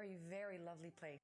very, very lovely place.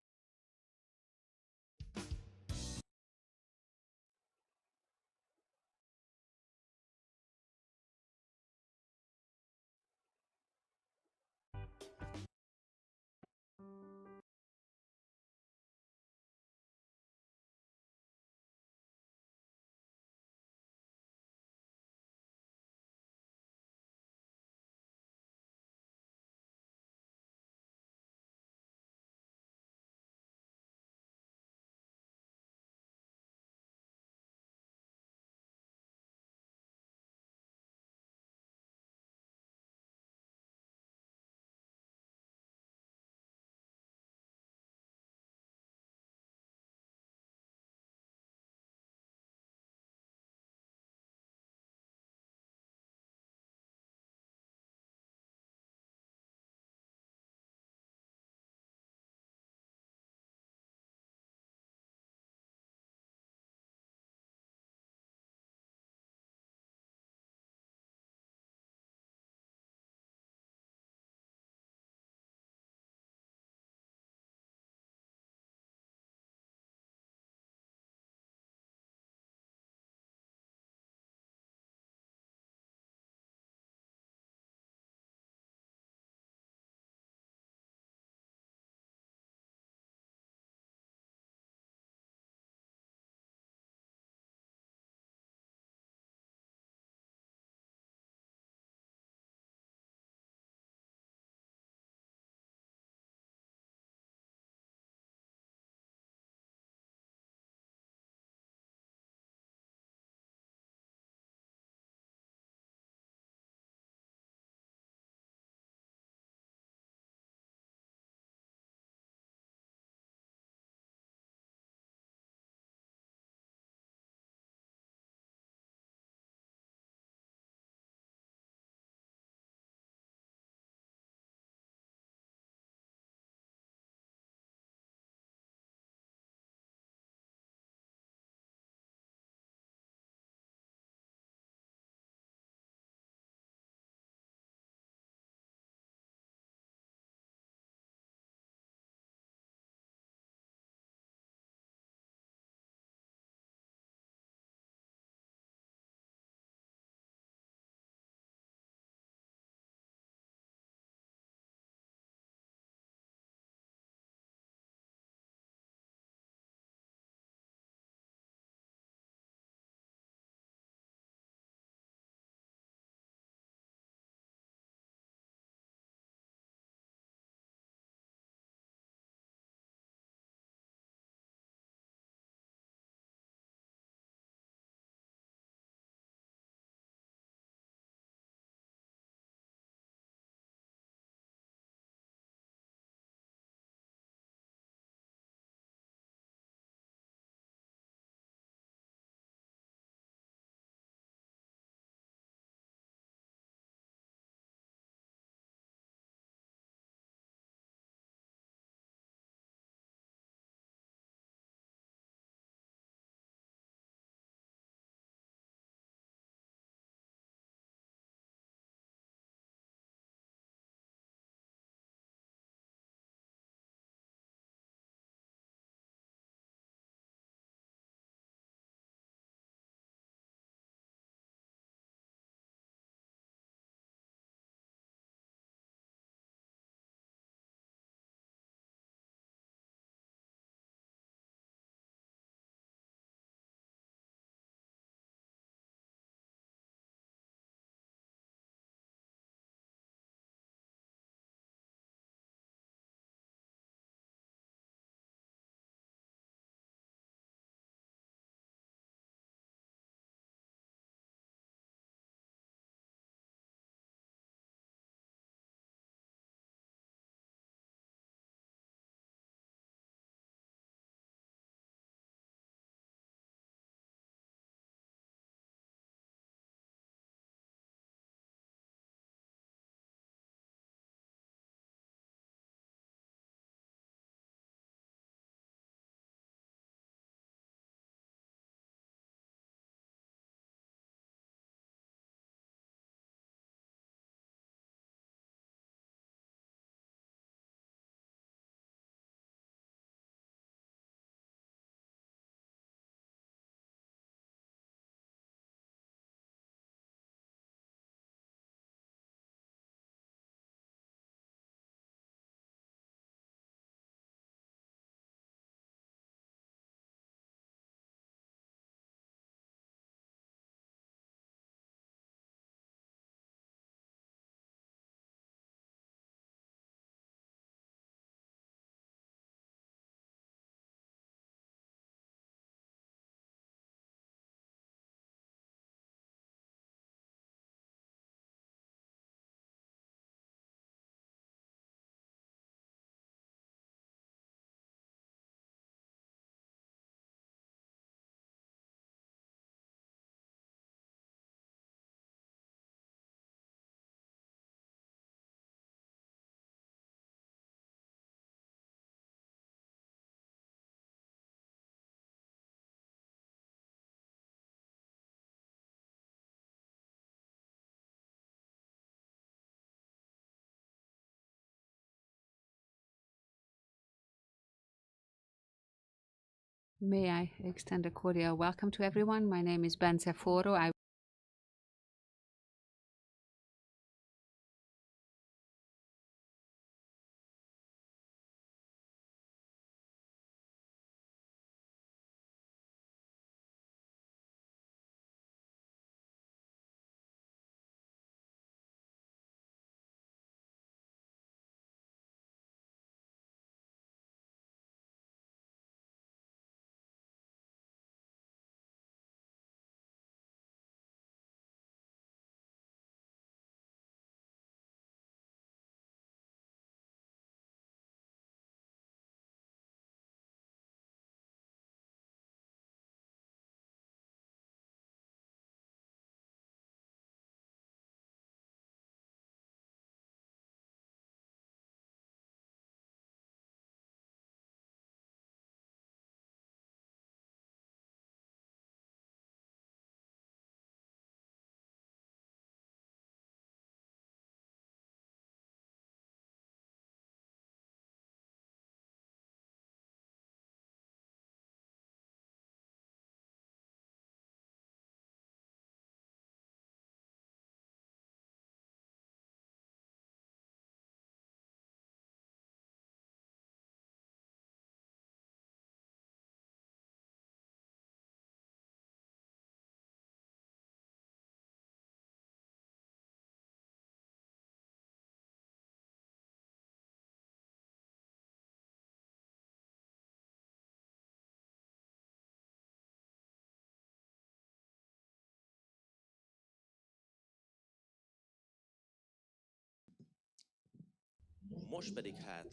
May I extend a cordial welcome to everyone. My name is Bence Forró.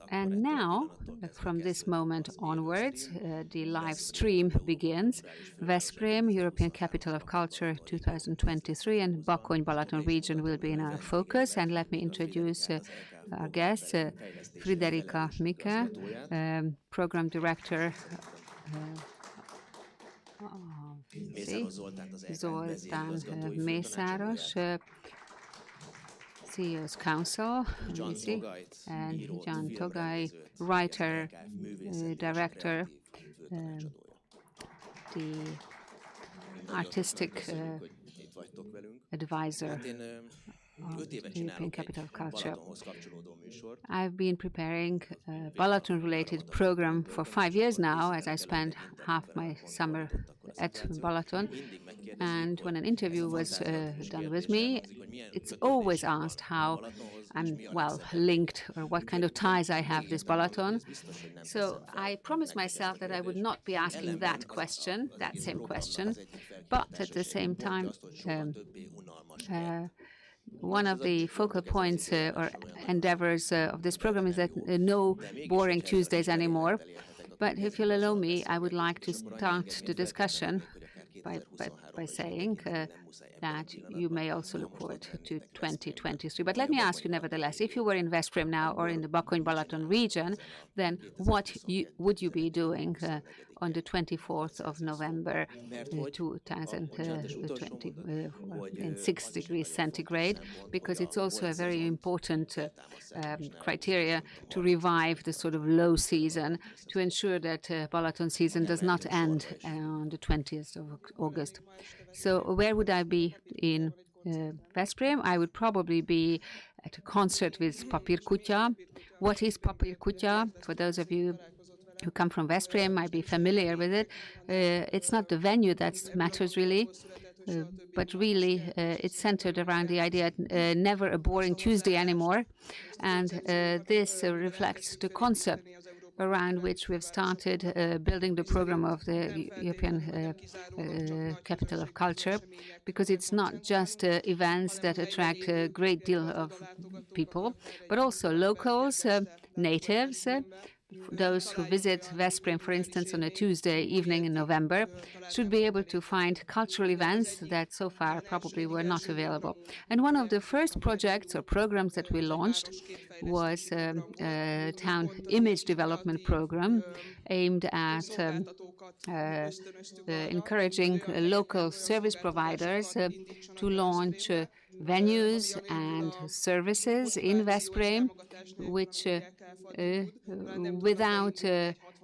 And now, from this moment onwards, the live stream begins. Veszprém, European Capital of Culture 2023, and Bakony-Balaton region will be in our focus. And let me introduce our guest, Friederika Mika, Program Director. Zoltán Mészáros, CEO's Council, and John Togay, writer, director, the artistic advisor of the European Capital of Culture. I've been preparing a Balaton-related program for 5 years now, as I spent half my summer at Balaton. And when an interview was done with me, it's always asked how I'm, well, linked or what kind of ties I have this Balaton. So I promised myself that I would not be asking that question, that same question, but at the same time, one of the focal points or endeavors of this program is that no boring Tuesdays anymore. But if you'll allow me, I would like to start the discussion by saying that you may also look forward to 2023. But let me ask you nevertheless, if you were in Veszprém now or in the Bakony-Balaton region, then what would you be doing on the 24th of November 2020 in 6 degrees centigrade? Because it's also a very important criteria to revive the sort of low season, to ensure that Balaton season does not end on the 20th of August. So where would I be in Veszprém? I would probably be at a concert with Papír Kutya. What is Papír Kutya? For those of you who come from Veszprém might be familiar with it. It's not the venue that matters really, but really it's centered around the idea never a boring Tuesday anymore. And this reflects the concept around which we've started building the program of the European Capital of Culture, because it's not just events that attract a great deal of people, but also locals, natives, those who visit Veszprém, for instance, on a Tuesday evening in November, should be able to find cultural events that so far probably were not available. And one of the first projects or programs that we launched was a town image development program aimed at encouraging local service providers to launch venues and services in Veszprém, which without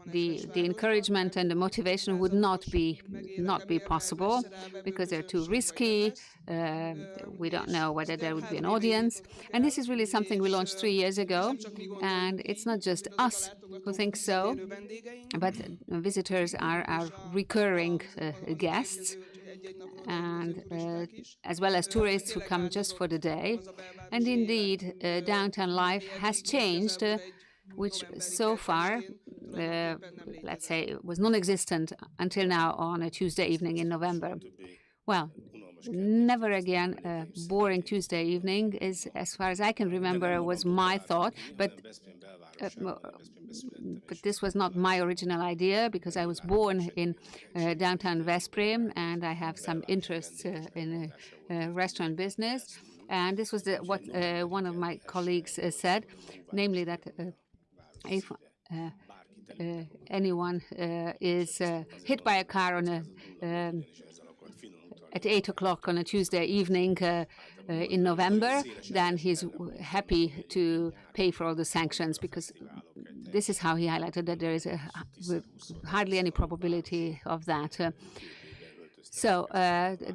the encouragement and the motivation would not be possible because they're too risky. We don't know whether there would be an audience. And this is really something we launched 3 years ago. And it's not just us who think so, but visitors are recurring guests, and as well as tourists who come just for the day. And indeed, downtown life has changed, which so far, let's say, was non-existent until now on a Tuesday evening in November. Well, never again a boring Tuesday evening is, as far as I can remember, was my thought, but this was not my original idea, because I was born in downtown Veszprém, and I have some interests in restaurant business. And this was what one of my colleagues said, namely that if anyone is hit by a car on at 8 o'clock on a Tuesday evening in November, then he's happy to pay for all the sanctions, because this is how he highlighted that there is hardly any probability of that. So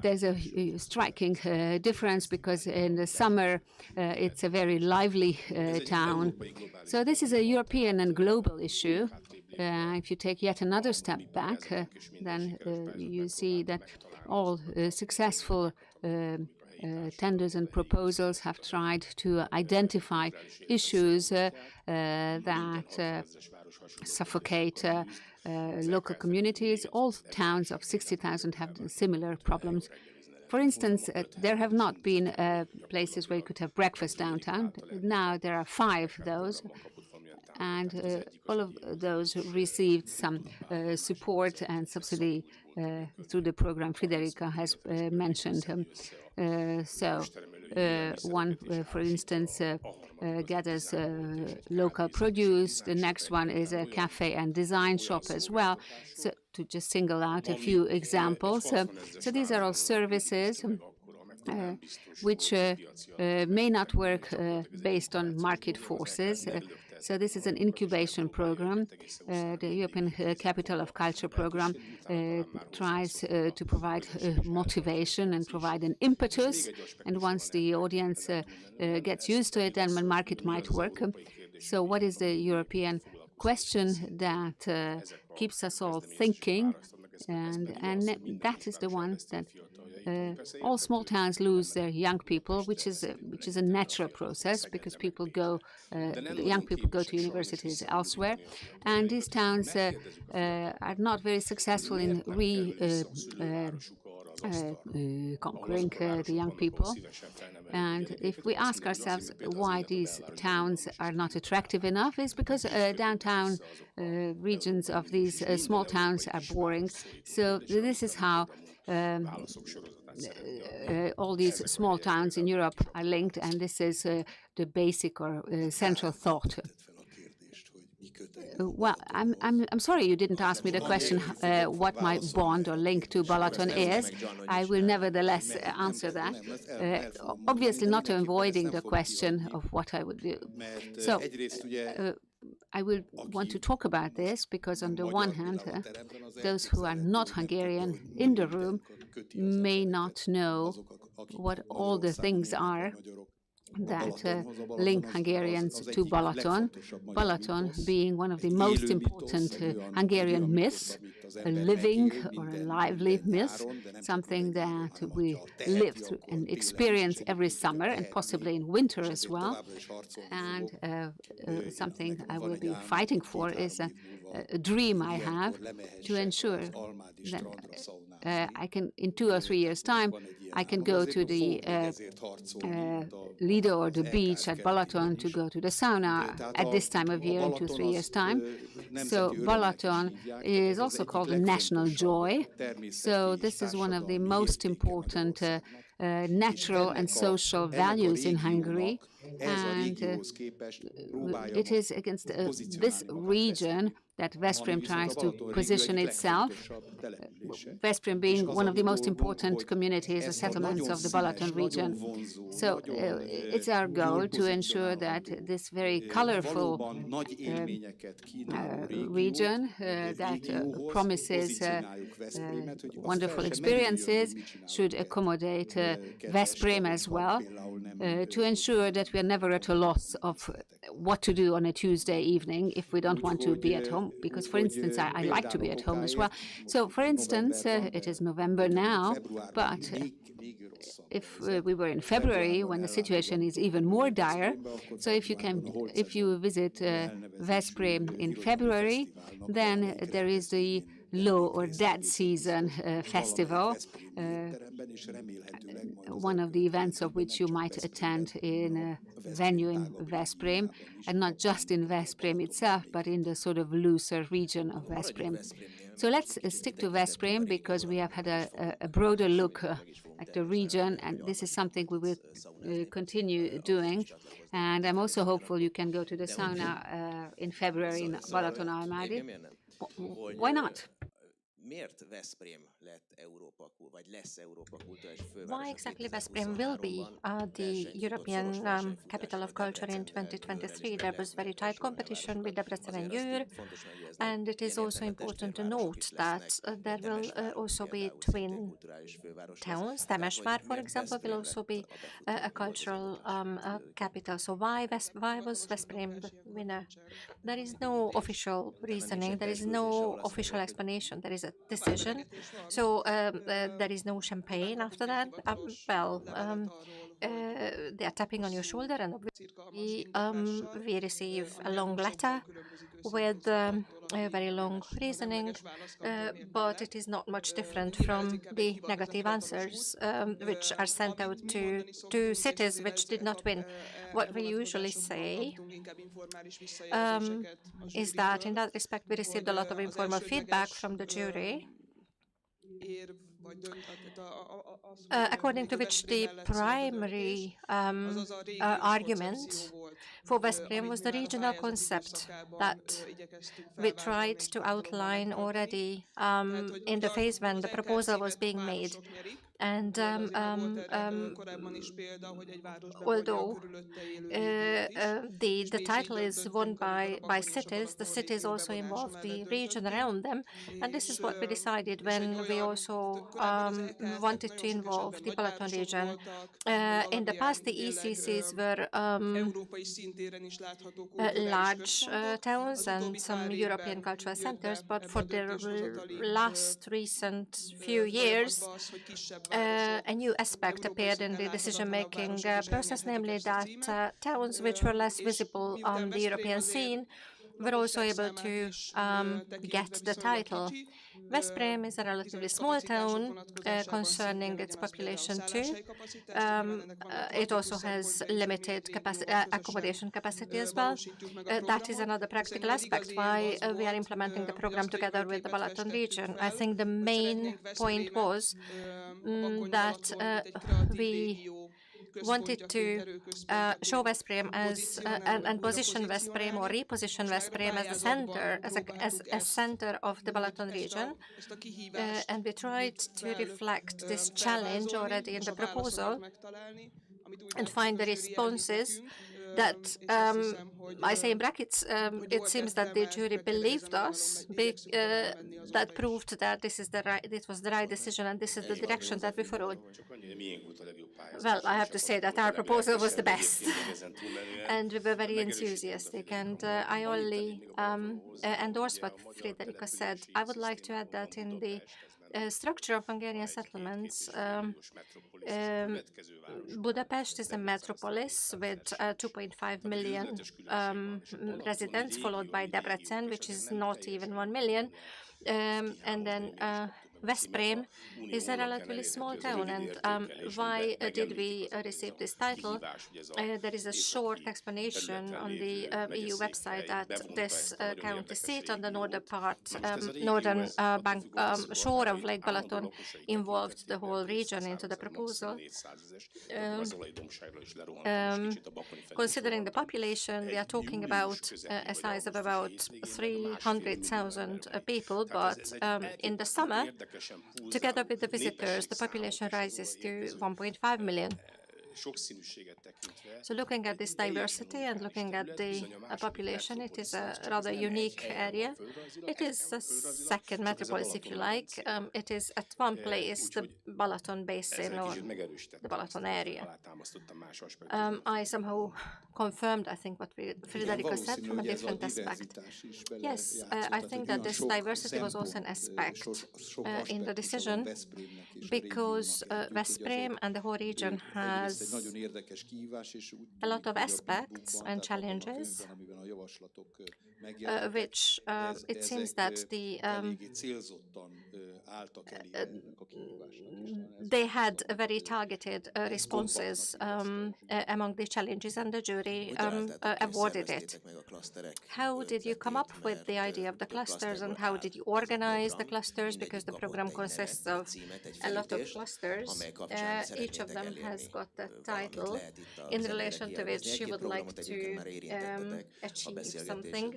there's a striking difference, because in the summer it's a very lively town. So this is a European and global issue. If you take yet another step back, then you see that all successful tenders and proposals have tried to identify issues that suffocate local communities. All towns of 60,000 have similar problems. For instance, there have not been places where you could have breakfast downtown. Now there are 5 of those. And all of those received some support and subsidy through the program Frederica has mentioned. One, for instance, gathers local produce. The next one is a cafe and design shop as well. So to just single out a few examples. So these are all services which may not work based on market forces. So this is an incubation program. The European Capital of Culture program tries to provide motivation and provide an impetus. And once the audience gets used to it, then the market might work. So what is the European question that keeps us all thinking? And that is the one that all small towns lose their young people, which is a natural process, because people go, young people go to universities elsewhere, and these towns are not very successful in conquering the young people. And if we ask ourselves why these towns are not attractive enough, is because downtown regions of these small towns are boring. So this is how all these small towns in Europe are linked, and this is the basic or central thought. Well, I'm sorry you didn't ask me the question what my bond or link to Balaton is. I will nevertheless answer that. Obviously not avoiding the question of what I would do. So I will want to talk about this because on the one hand, those who are not Hungarian in the room may not know what all the things are that link Hungarians to Balaton. Balaton being one of the most important Hungarian myths, a living or a lively myth, something that we live through and experience every summer and possibly in winter as well. And something I will be fighting for is a dream I have to ensure that I can, in 2 or 3 years' time, I can go to the Lido or the beach at Balaton to go to the sauna at this time of year in 2 or 3 years' time. So Balaton is also called a national joy. So this is one of the most important natural and social values in Hungary. And it is against this region that Veszprém tries to position itself, Veszprém being one of the most important communities or settlements of the Balaton region. So it's our goal to ensure that this very colorful region that promises wonderful experiences should accommodate Veszprém as well, to ensure that we are never at a loss of what to do on a Tuesday evening if we don't want to be at home. Because, for instance, I like to be at home as well. So, for instance, it is November now, but if we were in February, when the situation is even more dire, so if you visit Veszprém in February, then there is the low or dead season festival, one of the events of which you might attend in a venue in Veszprém, and not just in Veszprém itself, but in the sort of looser region of Veszprém. So let's stick to Veszprém, because we have had a broader look at the region, and this is something we will continue doing. And I'm also hopeful you can go to the sauna in February in Balaton-Almádi. Why not? Why exactly Veszprém will be the European capital of culture in 2023? There was very tight competition with Debrecen and Győr, and it is also important to note that there will also be twin towns. Temesvár, for example, will also be a cultural capital. So why was Veszprém the winner? There is no official reasoning. There is no official explanation. There is a decision. So there is no champagne after that. They are tapping on your shoulder, and we receive a long letter with a very long reasoning, but it is not much different from the negative answers which are sent out to cities which did not win. What we usually say is that in that respect we received a lot of informal feedback from the jury, according to which the primary argument for Veszprém was the regional concept that we tried to outline already in the phase when the proposal was being made. And although the title is won by cities, the cities also involve the region around them, and this is what we decided when we also wanted to involve the Balaton region. In the past, the ECCs were large towns and some European cultural centers, but for the last recent few years, a new aspect appeared in the decision-making process, namely that towns which were less visible on the European scene were also able to get the title. Veszprém is a relatively small town concerning its population too. It also has limited accommodation capacity as well. That is another practical aspect why we are implementing the program together with the Balaton region. I think the main point was that we wanted to show Veszprém as and position Veszprém or reposition Veszprém as the center, as a center of the Balaton region, and we tried to reflect this challenge already in the proposal and find the responses that I say in brackets. It seems that the jury believed us. That proved that this was the right decision, and this is the direction that we followed. Well, I have to say that our proposal was the best, and we were very enthusiastic. And I only endorse what Friederika said. I would like to add that in the structure of Hungarian settlements, Budapest is a metropolis with 2.5 million residents, followed by Debrecen, which is not even 1 million. And then Veszprém is a relatively small town, and why did we receive this title? There is a short explanation on the EU website that this county seat on the northern part, northern shore of Lake Balaton involved the whole region into the proposal. Considering the population, we are talking about a size of about 300,000 people, but in the summer, together with the visitors, the population rises to 1.5 million. So looking at this diversity and looking at the population, it is a rather unique area. It is a second metropolis, if you like. It is at one place, the Balaton Basin or the Balaton area. I somehow confirmed, I think, what Federico said from a different aspect. Yes, I think that this diversity was also an aspect in the decision, because Veszprém and the whole region has a lot of aspects and challenges, which it seems that they had very targeted responses among the challenges, and the jury awarded it. How did you come up with the idea of the clusters, and how did you organize the clusters? Because the program consists of a lot of clusters. Each of them has got a title in relation to which you would like to achieve something.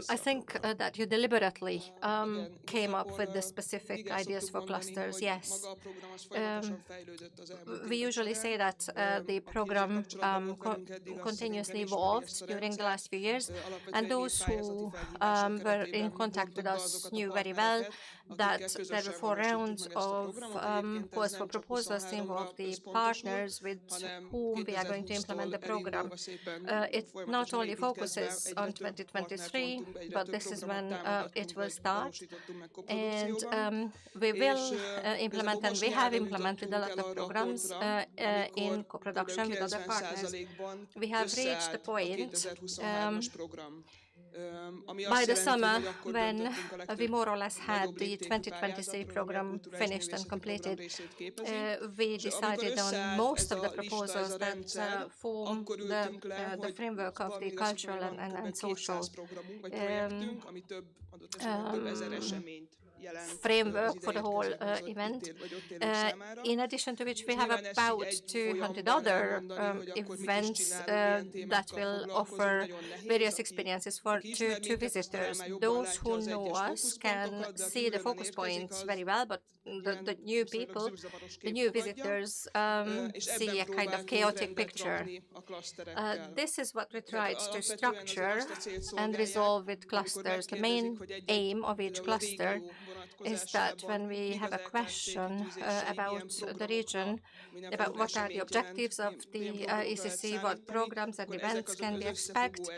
I think that you deliberately came up with the specific ideas for clusters, yes. We usually say that the program continuously evolved during the last few years, and those who were in contact with us knew very well that there were 4 rounds of calls for proposals to involve the partners with whom we are going to implement the program. It not only focuses on 2023, but this is when it will start. And we will implement, and we have implemented a lot of programs in co-production with other partners. We have reached the point by the summer when we more or less had the 2023 program finished and completed. We decided on most of the proposals that form the framework of the cultural and social framework for the whole event. In addition to which, we have about 200 other events that will offer various experiences to visitors. Those who know us can see the focus points very well, but the new people, the new visitors, see a kind of chaotic picture. This is what we tried to structure and resolve with clusters. The main aim of each cluster is that when we have a question about the region, about what are the objectives of the ECC, what programs and events can we expect,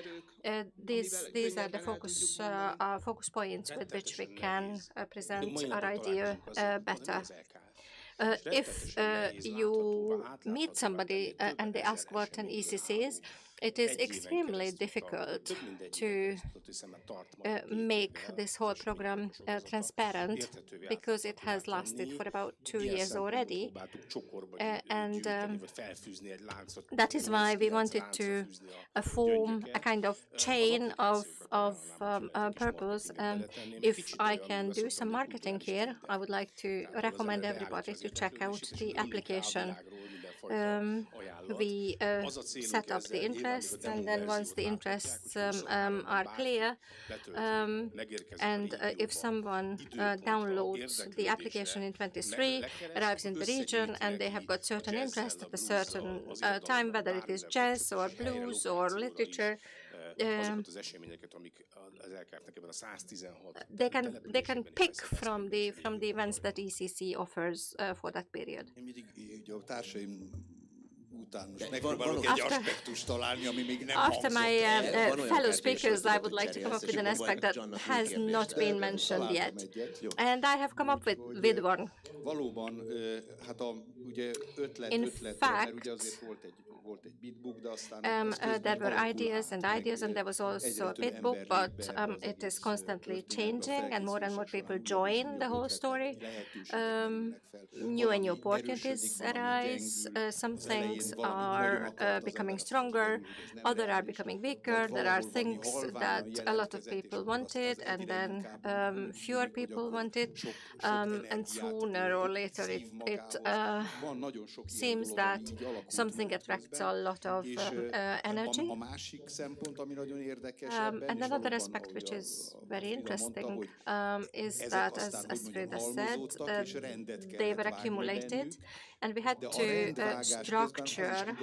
these are the focus points with which we can present our idea better. If you meet somebody and they ask what an ECC is, it is extremely difficult to make this whole program transparent, because it has lasted for about 2 years already. And that is why we wanted to form a kind of chain of purpose. If I can do some marketing here, I would like to recommend everybody to check out the application. We set up the interests, and then once the interests are clear, and if someone downloads the application in 23, arrives in the region, and they have got certain interest at a certain time, whether it is jazz or blues or literature, they can pick from the events that ECC offers for that period. After my fellow speakers, I would like to come up with an aspect that has not been mentioned yet, and I have come up with one. In fact, There were ideas, and there was also a bit book, but it is constantly changing, and more people join the whole story. New and new opportunities arise. Some things are becoming stronger, others are becoming weaker. There are things that a lot of people wanted, and then fewer people wanted, and sooner or later it seems that something attracts a lot of energy. And another aspect which is very interesting is that, as Frida said, they were accumulated, and we had to structure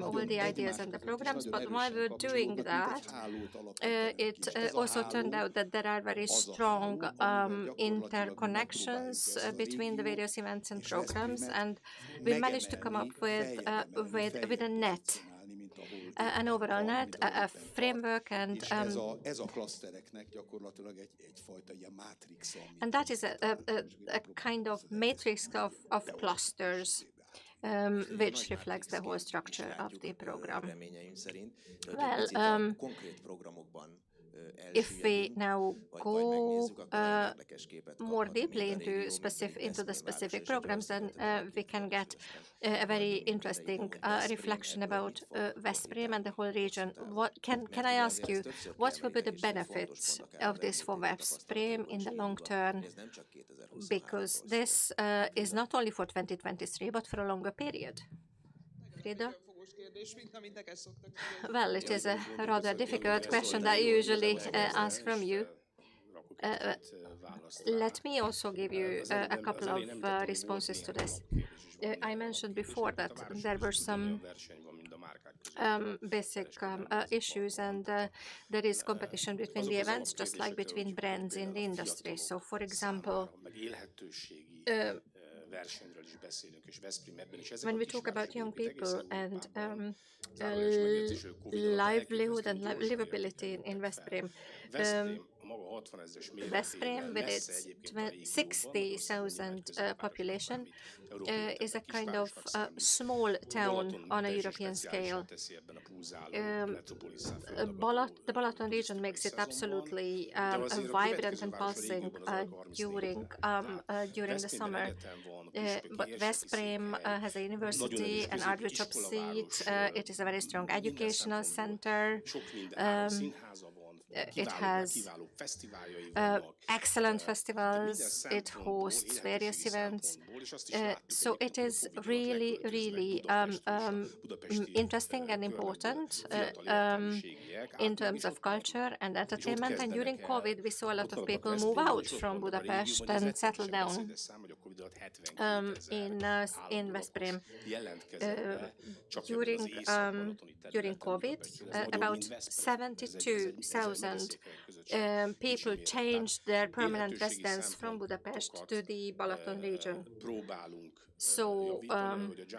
all the ideas and the programs. But while we were doing that, it also turned out that there are very strong interconnections between the various events and programs, and we managed to come up with a net, an overall net, a framework, and that is a kind of matrix of clusters, which reflects the whole structure of the program. Well, if we now go more deeply into the specific programs, then we can get a very interesting reflection about Veszprém and the whole region. Can I ask you, what will be the benefits of this for Veszprém in the long term? Because this is not only for 2023, but for a longer period. Frida? Well, it is a rather difficult question that I usually ask from you. Let me also give you a couple of responses to this. I mentioned before that there were some basic issues, and there is competition between the events, just like between brands in the industry. So, for example, when we talk about young people and livelihood and livability in Veszprém, Veszprém, with its 60,000 population, is a kind of small town on a European scale. The Balaton region makes it absolutely vibrant and pulsing during the summer. But Veszprém has a university, an archbishop seat. It is a very strong educational center. It has excellent festivals. It hosts various events. So it is really, really interesting and important in terms of culture and entertainment. And during COVID, we saw a lot of people move out from Budapest and settle down in Veszprém. During COVID, about 72,000 people changed their permanent residence from Budapest to the Balaton region. So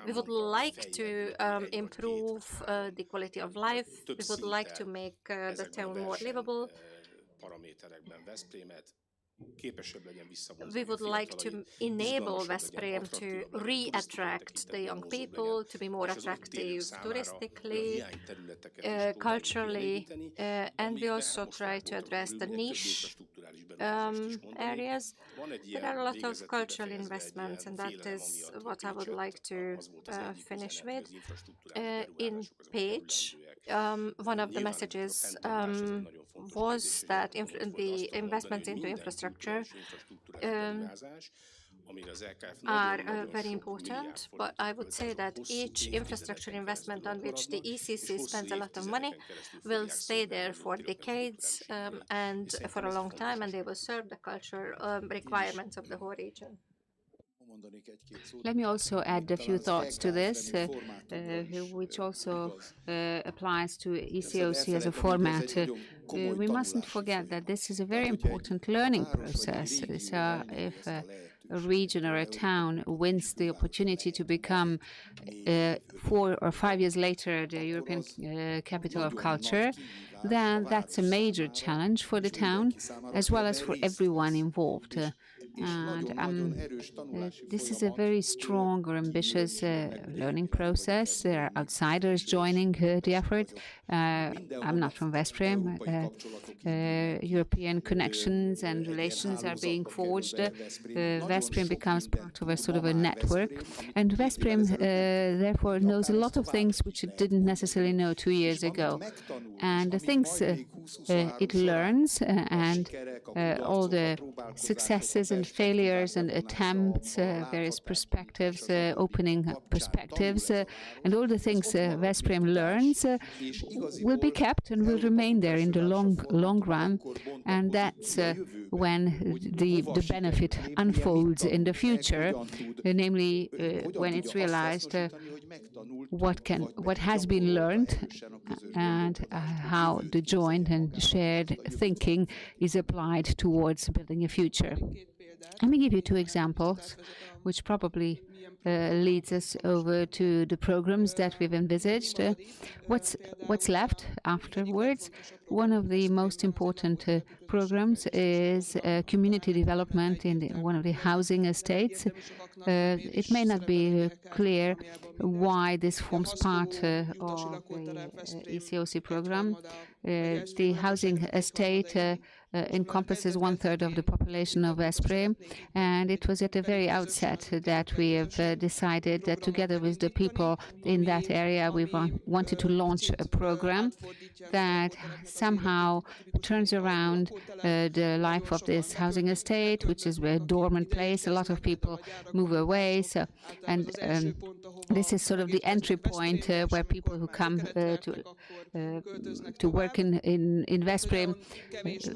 we would like to improve the quality of life. We would like to make the town more livable. We would like to enable Veszprém to re-attract the young people, to be more attractive touristically, culturally, and we also try to address the niche areas. There are a lot of cultural investments, and that is what I would like to finish with. In Page, one of the messages was that the investments into infrastructure are very important, but I would say that each infrastructure investment on which the ECC spends a lot of money will stay there for decades and for a long time, and they will serve the cultural requirements of the whole region. Let me also add a few thoughts to this, which also applies to ECOC as a format. We mustn't forget that this is a very important learning process. So if a region or a town wins the opportunity to become 4 or 5 years later the European capital of culture, then that's a major challenge for the town as well as for everyone involved. And this is a very strong or ambitious learning process. There are outsiders joining the effort. I'm not from Veszprém. European connections and relations are being forged. Veszprém becomes part of a sort of a network. And Veszprém, therefore, knows a lot of things which it didn't necessarily know 2 years ago. And the things it learns and all the successes and failures and attempts, various perspectives, opening perspectives, and all the things Veszprém learns will be kept and will remain there in the long run. And that's when the benefit unfolds in the future, namely when it's realized what has been learned and how the joint and shared thinking is applied towards building a future. Let me give you 2 examples, which probably leads us over to the programs that we've envisaged. What's left afterwards? One of the most important programs is community development in one of the housing estates. It may not be clear why this forms part of the ECOC program. The housing estate encompasses 1/3 of the population of Veszprém, and it was at the very outset that we have decided that together with the people in that area we wanted to launch a program that somehow turns around the life of this housing estate, which is a dormant place. A lot of people move away, and this is sort of the entry point where people who come to work in Veszprém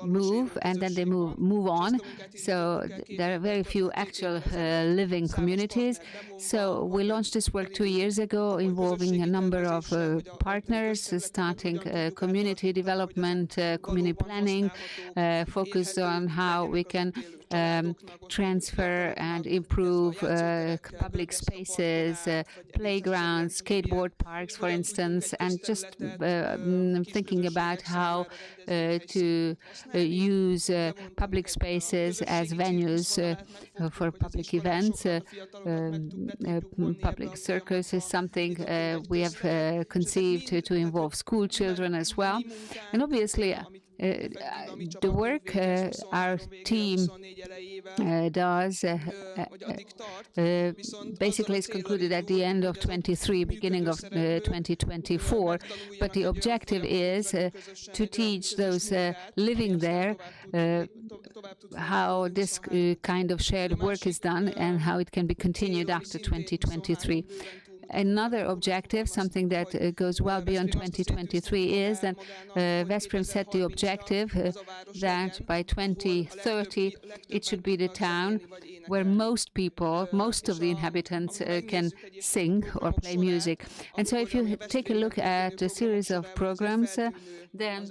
move, and then they move on. So there are very few actual living communities. So we launched this work 2 years ago, involving a number of partners, starting community development, community planning, focused on how we can transfer and improve public spaces, playgrounds, skateboard parks, for instance, and just thinking about how to use public spaces as venues for public events. Public circus is something we have conceived to involve school children as well. And obviously, the work our team does basically is concluded at the end of 23, beginning of 2024. But the objective is to teach those living there how this kind of shared work is done and how it can be continued after 2023. Another objective, something that goes well beyond 2023, is that Veszprém set the objective that by 2030 it should be the town where most people, most of the inhabitants can sing or play music. And so if you take a look at a series of programs, then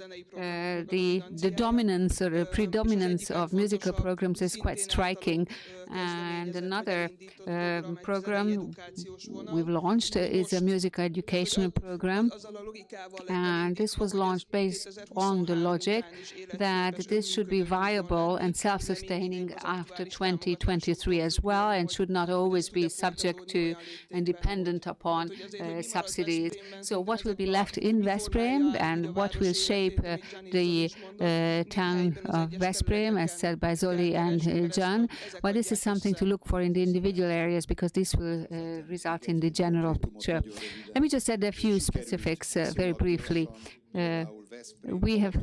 the dominance or the predominance of musical programs is quite striking. And another program we've launched is a musical educational program. And this was launched based on the logic that this should be viable and self-sustaining after 2023 as well, and should not always be subject to and dependent upon subsidies. So what will be left in Veszprém and what will shape the town of Veszprém, as said by Zoli and John? Well, this is something to look for in the individual areas, because this will result in the general picture. Let me just add a few specifics very briefly. We have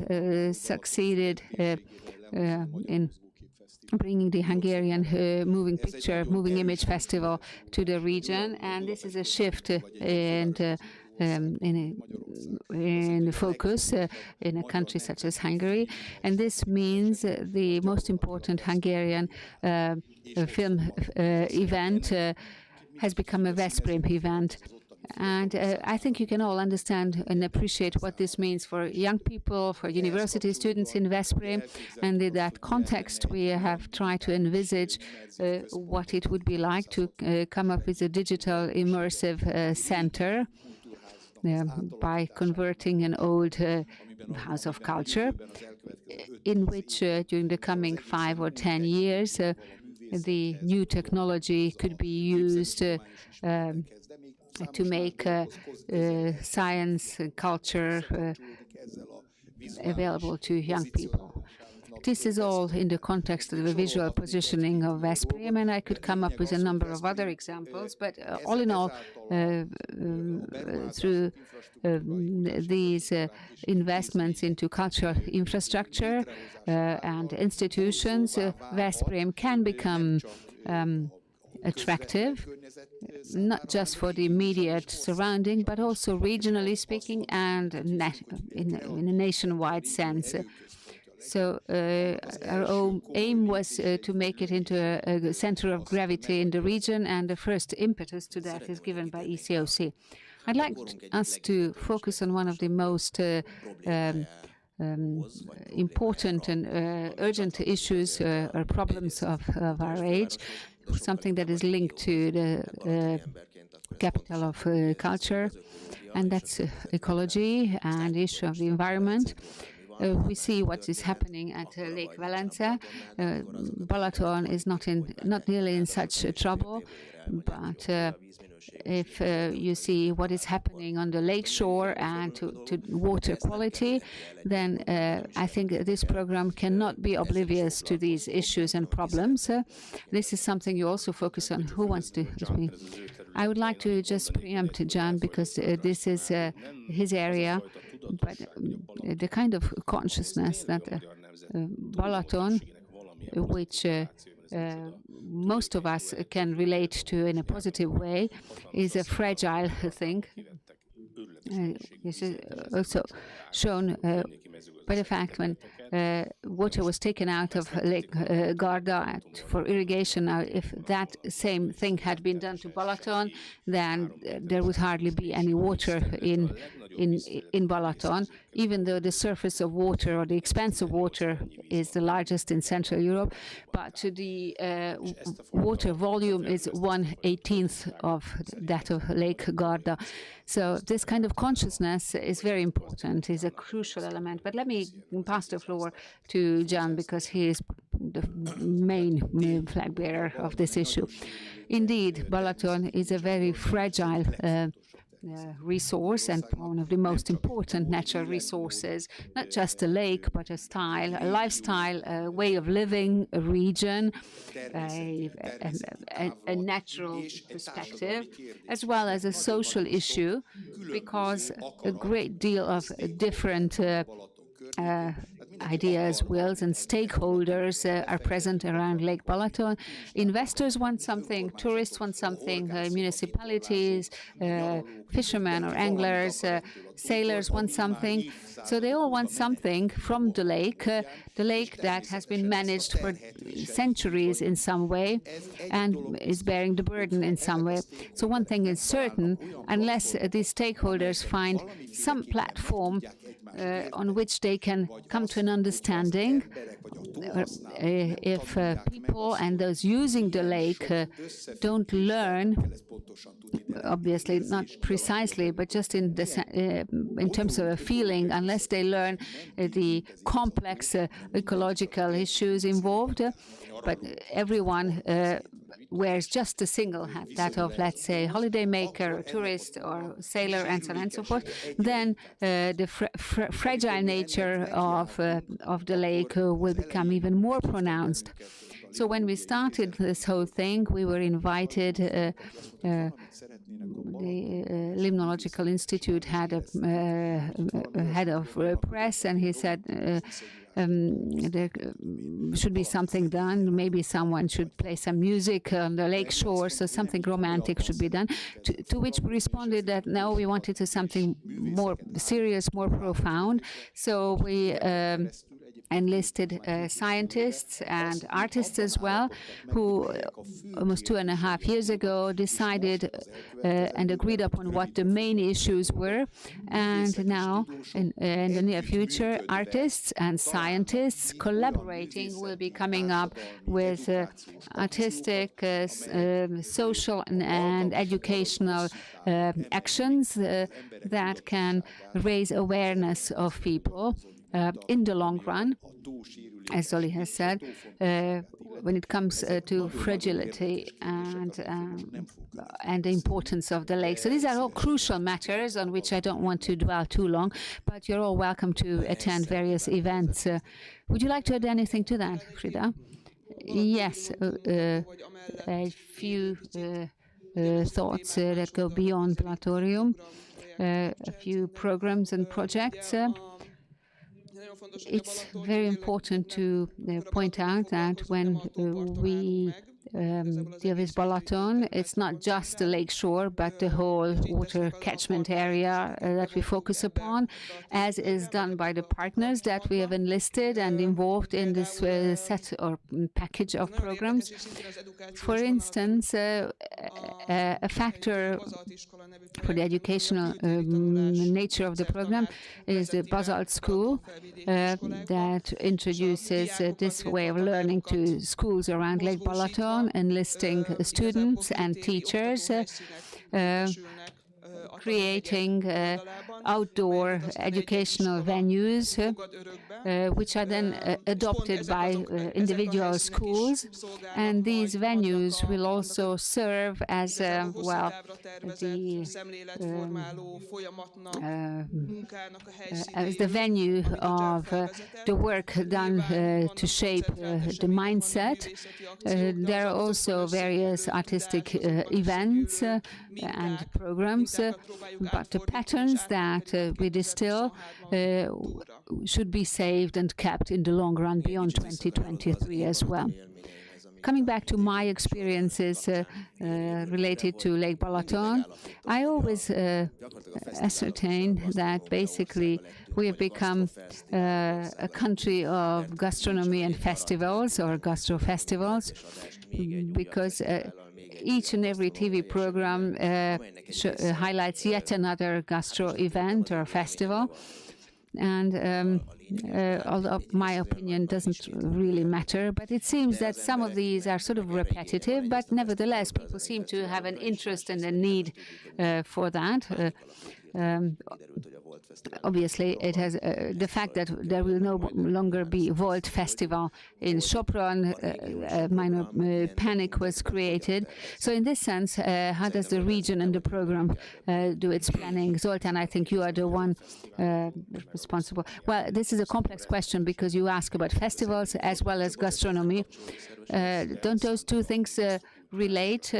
succeeded in bringing the Hungarian moving image festival to the region, and this is a shift in the focus in a country such as Hungary. And this means the most important Hungarian film event has become a Veszprém event. And I think you can all understand and appreciate what this means for young people, for university students in Veszprém. And in that context, we have tried to envisage what it would be like to come up with a digital immersive center by converting an old house of culture, in which during the coming 5 or 10 years, the new technology could be used to make science and culture available to young people. This is all in the context of the visual positioning of Veszprém, and I could come up with a number of other examples, but all in all, through these investments into cultural infrastructure and institutions, Veszprém can become attractive, not just for the immediate surrounding, but also regionally speaking and in a nationwide sense. So our aim was to make it into a center of gravity in the region, and the first impetus to that is given by ECOC. I'd like us to focus on one of the most important and urgent issues or problems of our age, something that is linked to the capital of culture, and that's ecology and the issue of the environment. We see what is happening at Lake Valenza. Balaton is not nearly in such trouble, but if you see what is happening on the lake shore and to water quality, then I think this program cannot be oblivious to these issues and problems. This is something you also focus on. Who wants to speak? I would like to just preempt John, because this is his area, but the kind of consciousness that Balaton, which most of us can relate to in a positive way, is a fragile thing. This is also shown by the fact when water was taken out of Lake Garda for irrigation. Now, if that same thing had been done to Balaton, then there would hardly be any water in Balaton, even though the surface of water or the expanse of water is the largest in Central Europe, but the water volume is 1/18 of that of Lake Garda. So this kind of consciousness is very important, is a crucial element. But let me pass the floor to John, because he is the main flag bearer of this issue. Indeed, Balaton is a very fragile resource and one of the most important natural resources, not just a lake, but a style, a lifestyle, a way of living, a region, a natural perspective, as well as a social issue, because a great deal of different ideas, wills, and stakeholders are present around Lake Balaton. Investors want something, tourists want something, municipalities, fishermen or anglers, sailors want something. So they all want something from the lake that has been managed for centuries in some way and is bearing the burden in some way. So one thing is certain, unless these stakeholders find some platform on which they can come to an understanding, if people and those using the lake don't learn, obviously not precisely, but just in terms of a feeling, unless they learn the complex ecological issues involved, but everyone wears just a single hat, that of, let's say, holidaymaker, or tourist, or sailor, and so on and so forth, then the fragile nature of the lake will become even more pronounced. So when we started this whole thing, we were invited. The Limnological Institute had a head of press, and he said there should be something done. Maybe someone should play some music on the lake shore, so something romantic should be done. To which we responded that no, we wanted to something more serious, more profound. So we enlisted scientists and artists as well, who almost 2.5 years ago decided and agreed upon what the main issues were. And now, in the near future, artists and scientists collaborating will be coming up with artistic, social, and educational actions that can raise awareness of people in the long run, as Zoli has said, when it comes to fragility and the importance of the lake. So these are all crucial matters on which I don't want to dwell too long, but you're all welcome to attend various events. Would you like to add anything to that, Frida? Yes, a few thoughts that go beyond Platorium, a few programs and projects. It's very important to point out that when we deal with Balaton, it's not just the lake shore, but the whole water catchment area that we focus upon, as is done by the partners that we have enlisted and involved in this set or package of programs. For instance, a factor for the educational nature of the program is the Basalt School that introduces this way of learning to schools around Lake Balaton, enlisting students and teachers, creating outdoor educational venues, which are then adopted by individual schools. And these venues will also serve as, well, the venue of the work done to shape the mindset. There are also various artistic events and programs, but the patterns that we distill should be saved and kept in the long run beyond 2023 as well. Coming back to my experiences related to Lake Balaton, I always ascertain that basically we have become a country of gastronomy and festivals, or gastro festivals, because each and every TV program highlights yet another gastro event or festival. And although my opinion doesn't really matter, but it seems that some of these are sort of repetitive, but nevertheless people seem to have an interest and a need for that. Obviously, it has the fact that there will no longer be Volt Festival in Sopron. Minor panic was created. So in this sense, how does the region and the program do its planning? Zoltán, I think you are the one responsible. Well, this is a complex question because you ask about festivals as well as gastronomy. Don't those two things relate?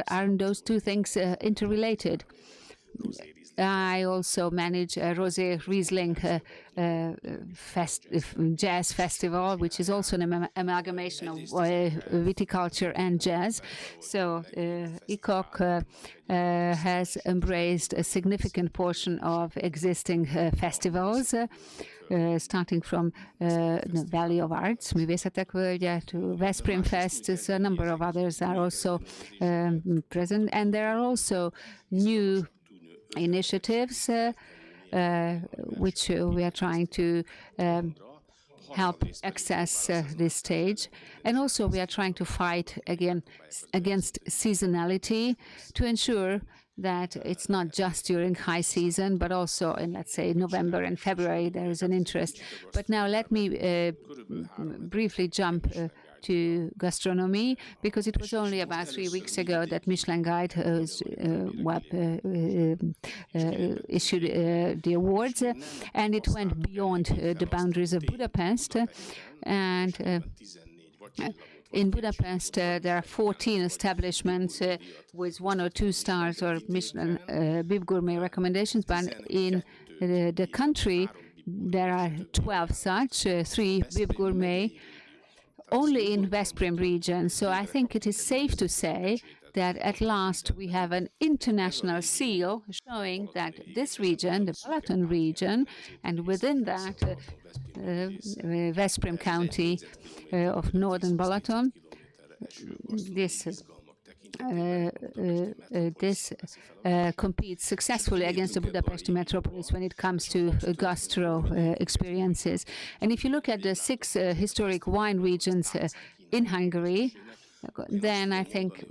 Aren't those two things interrelated? I also manage a Rosé Riesling jazz festival, which is also an amalgamation of viticulture and jazz. So ICOC has embraced a significant portion of existing festivals, starting from the Valley of Arts, Művészetek Völgye, to Veszprém Fest. So a number of others are also present, and there are also new initiatives which we are trying to help access this stage. And also we are trying to fight against seasonality to ensure that it's not just during high season, but also in, let's say, November and February, there is an interest. But now let me briefly jump to gastronomy, because it was only about 3 weeks ago that Michelin Guide issued the awards, and it went beyond the boundaries of Budapest. And in Budapest, there are 14 establishments with 1 or 2 stars or Michelin Bib Gourmet recommendations, but in the country, there are 12 such, 3 Bib Gourmet, only in Veszprém region. So I think it is safe to say that at last we have an international seal showing that this region, the Balaton region, and within that Veszprém county of northern Balaton, this competes successfully against the Budapest metropolis when it comes to gastro experiences. And if you look at the 6 historic wine regions in Hungary, then I think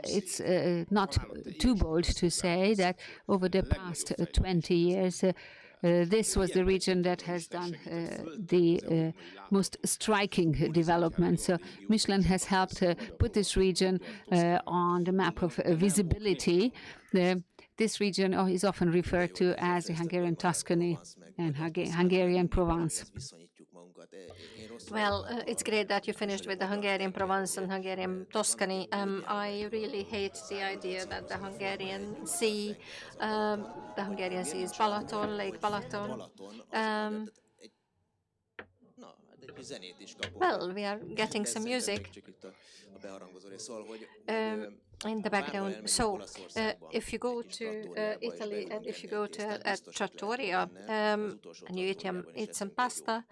it's not too bold to say that over the past 20 years, this was the region that has done the most striking development. So Michelin has helped put this region on the map of visibility. This region is often referred to as the Hungarian Tuscany and Hungarian Provence. Well, it's great that you finished with the Hungarian Provence and Hungarian Tuscany. I really hate the idea that the Hungarian Sea is Balaton, Lake Balaton. Well, we are getting some music in the background. So, if you go to Italy and if you go to a trattoria and you eat some pasta,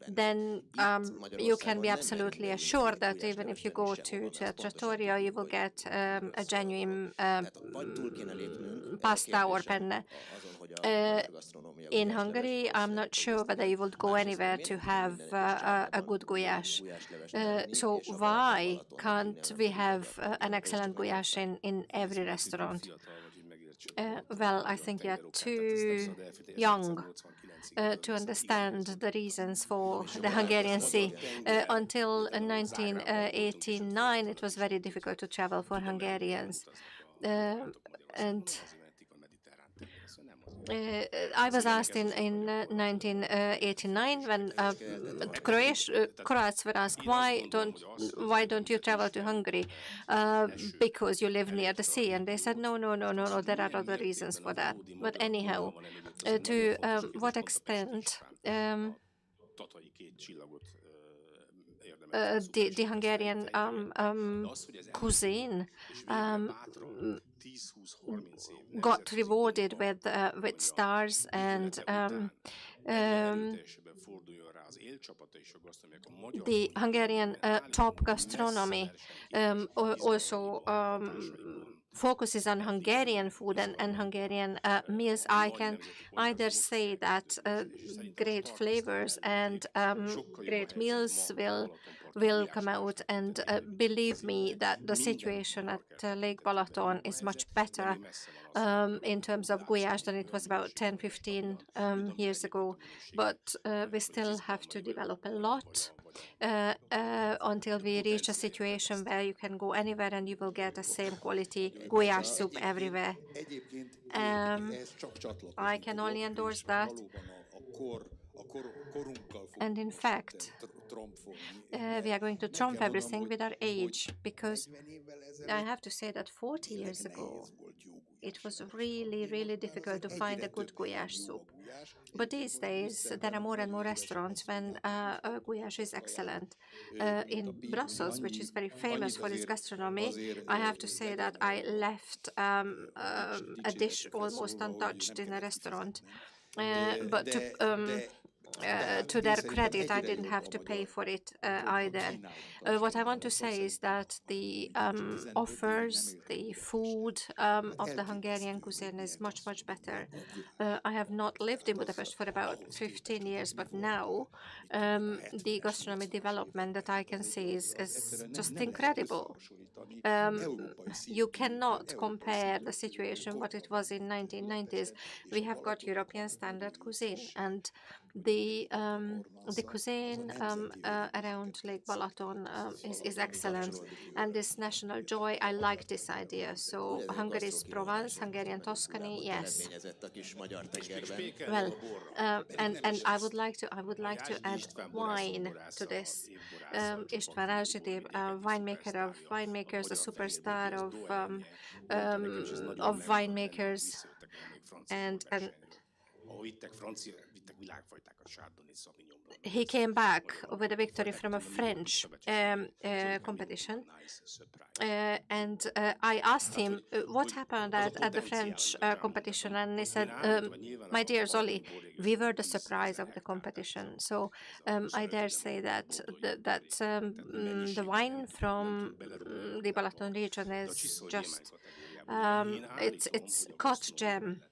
then you can be absolutely assured that even if you go to a trattoria, you will get a genuine pasta or penne. In Hungary, I'm not sure whether you would go anywhere to have a good goulash. So why can't we have an excellent goulash in every restaurant? Well, I think you're too young to understand the reasons for the Hungarian Sea. Until 1989, it was very difficult to travel for Hungarians. And I was asked in 1989 when Croats were asked, why don't you travel to Hungary? Because you live near the sea. And they said, no, there are other reasons for that. But anyhow, to what extent the Hungarian cuisine got rewarded with stars and the Hungarian top gastronomy also focuses on Hungarian food and Hungarian meals. I can either say that great flavors and great meals will come out, and believe me that the situation at Lake Balaton is much better in terms of goulash than it was about 10-15 years ago. But we still have to develop a lot until we reach a situation where you can go anywhere and you will get the same quality goulash soup everywhere. I can only endorse that. And in fact, we are going to trump everything with our age, because I have to say that 40 years ago, it was really, really difficult to find a good goulash soup. But these days, there are more and more restaurants when goulash is excellent. In Brussels, which is very famous for its gastronomy, I have to say that I left a dish almost untouched in a restaurant. But to their credit, I didn't have to pay for it either. What I want to say is that the offers, the food of the Hungarian cuisine is much, much better. I have not lived in Budapest for about 15 years, but now the gastronomic development that I can see is just incredible. You cannot compare the situation what it was in 1990s. We have got European standard cuisine, and the cuisine around Lake Balaton is excellent, and this national joy, I like this idea. So Hungary's Provence, Hungarian Tuscany, yes. Well, and I would like to add wine to this. István Rázsidé, winemaker of winemakers, a superstar of winemakers, and he came back with a victory from a French competition. And I asked him what happened at the French competition, and he said, my dear Zoli, we were the surprise of the competition. So I dare say that the wine from the Balaton region is just it's cut gem.